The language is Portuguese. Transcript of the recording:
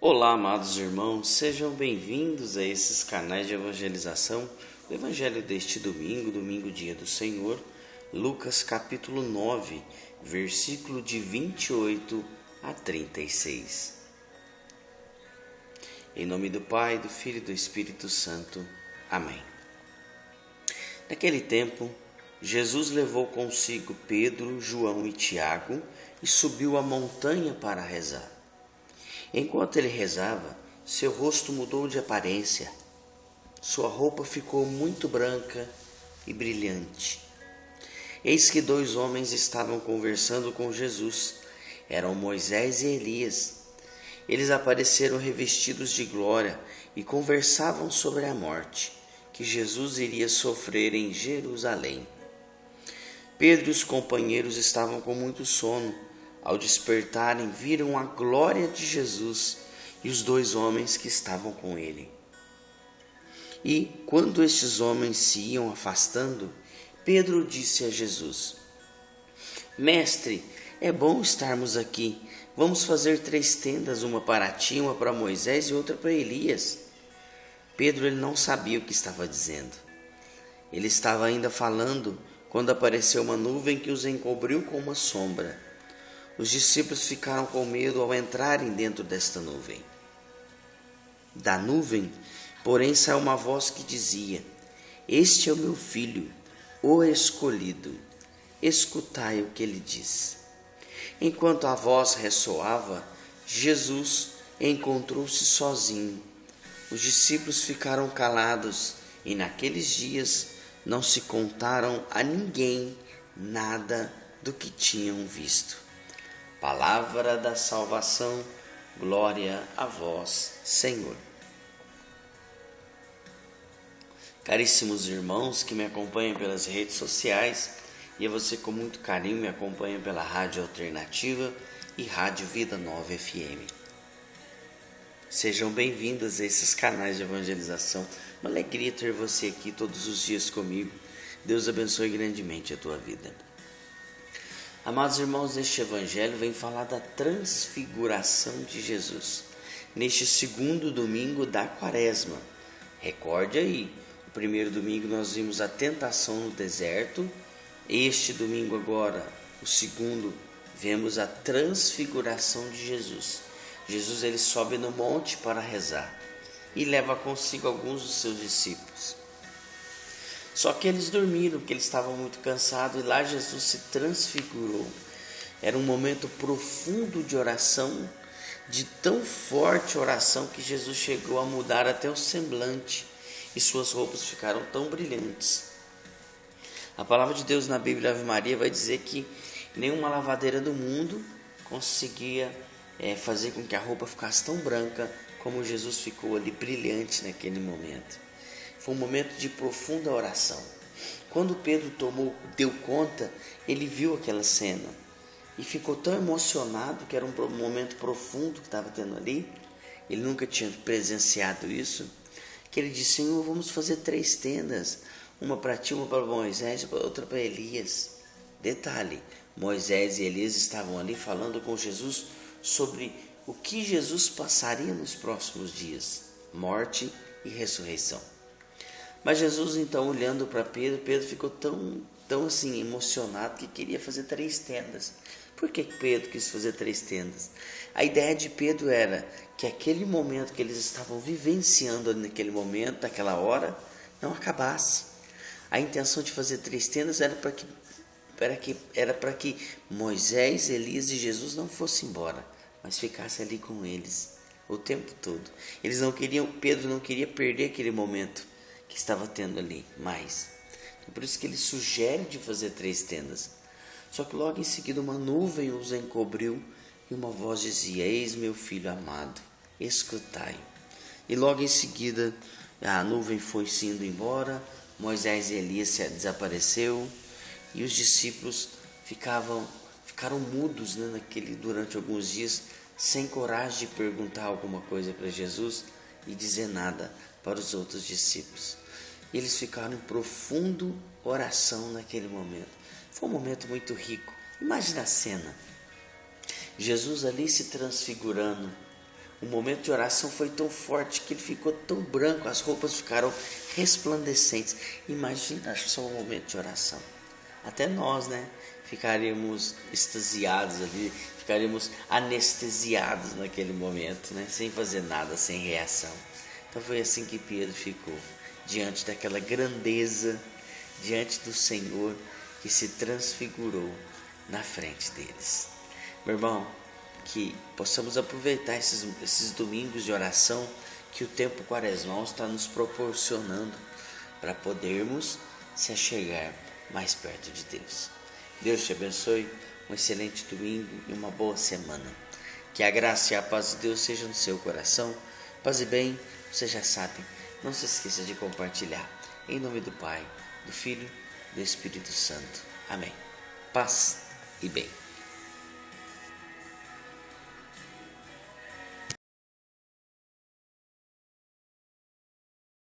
Olá, amados irmãos, sejam bem-vindos a esses canais de evangelização. O evangelho deste domingo, dia do Senhor, Lucas capítulo 9, versículo de 28 a 36. Em nome do Pai, do Filho e do Espírito Santo. Amém. Naquele tempo, Jesus levou consigo Pedro, João e Tiago e subiu a montanha para rezar. Enquanto ele rezava, seu rosto mudou de aparência. Sua roupa ficou muito branca e brilhante. Eis que dois homens estavam conversando com Jesus. Eram Moisés e Elias. Eles apareceram revestidos de glória e conversavam sobre a morte que Jesus iria sofrer em Jerusalém. Pedro e os companheiros estavam com muito sono. Ao despertarem, viram a glória de Jesus e os dois homens que estavam com ele. E, quando estes homens se iam afastando, Pedro disse a Jesus: Mestre, é bom estarmos aqui. Vamos fazer 3 tendas, uma para ti, uma para Moisés e outra para Elias. Pedro ele não sabia o que estava dizendo. Ele estava ainda falando quando apareceu uma nuvem que os encobriu com uma sombra. Os discípulos ficaram com medo ao entrarem dentro desta nuvem. Da nuvem, porém, saiu uma voz que dizia: Este é o meu filho, o escolhido. Escutai o que ele diz. Enquanto a voz ressoava, Jesus encontrou-se sozinho. Os discípulos ficaram calados e naqueles dias não se contaram a ninguém nada do que tinham visto. Palavra da salvação, glória a vós, Senhor. Caríssimos irmãos que me acompanham pelas redes sociais e a você com muito carinho me acompanha pela Rádio Alternativa e Rádio Vida Nova FM. Sejam bem-vindos a esses canais de evangelização. Uma alegria ter você aqui todos os dias comigo. Deus abençoe grandemente a tua vida. Amados irmãos, este evangelho vem falar da transfiguração de Jesus, neste segundo domingo da quaresma. Recorde aí, o primeiro domingo nós vimos a tentação no deserto, este domingo agora, o segundo, vemos a transfiguração de Jesus. Jesus ele sobe no monte para rezar e leva consigo alguns dos seus discípulos. Só que eles dormiram, porque eles estavam muito cansados, e lá Jesus se transfigurou. Era um momento profundo de oração, de tão forte oração, que Jesus chegou a mudar até o semblante, e suas roupas ficaram tão brilhantes. A palavra de Deus na Bíblia Ave Maria vai dizer que nenhuma lavadeira do mundo conseguia fazer com que a roupa ficasse tão branca como Jesus ficou ali brilhante naquele momento. Foi um momento de profunda oração. Quando Pedro deu conta, ele viu aquela cena e ficou tão emocionado, que era um momento profundo que estava tendo ali. Ele nunca tinha presenciado isso, que ele disse: Senhor, vamos fazer 3 tendas, uma para ti, uma para Moisés e outra para Elias. Detalhe, Moisés e Elias estavam ali falando com Jesus sobre o que Jesus passaria nos próximos dias: morte e ressurreição. Mas Jesus, então, olhando para Pedro ficou tão assim emocionado que queria fazer 3 tendas. Por que Pedro quis fazer 3 tendas? A ideia de Pedro era que aquele momento que eles estavam vivenciando naquele momento, naquela hora, não acabasse. A intenção de fazer 3 tendas era para que Moisés, Elias e Jesus não fossem embora, mas ficassem ali com eles o tempo todo. Pedro não queria perder aquele momento que estava tendo ali mais. É por isso que ele sugere de fazer 3 tendas. Só que logo em seguida uma nuvem os encobriu e uma voz dizia: Eis meu filho amado, escutai. E logo em seguida a nuvem foi se indo embora, Moisés e Elias desapareceu e os discípulos ficaram mudos, durante alguns dias, sem coragem de perguntar alguma coisa para Jesus e dizer nada para os outros discípulos. Eles ficaram em profundo oração naquele momento. Foi um momento muito rico. Imagina a cena. Jesus ali se transfigurando, O momento de oração foi tão forte que ele ficou tão branco, as roupas ficaram resplandecentes. Imagina só o momento de oração. Até nós, né? Ficaríamos extasiados ali, ficaríamos anestesiados naquele momento, né? Sem fazer nada, sem reação. Então foi assim que Pedro ficou, diante daquela grandeza, diante do Senhor que se transfigurou na frente deles. Meu irmão, que possamos aproveitar esses domingos de oração que o tempo quaresmal está nos proporcionando para podermos se achegar mais perto de Deus. Deus te abençoe, um excelente domingo e uma boa semana. Que a graça e a paz de Deus sejam no seu coração. Paz e bem, você já sabe, não se esqueça de compartilhar. Em nome do Pai, do Filho e do Espírito Santo. Amém. Paz e bem.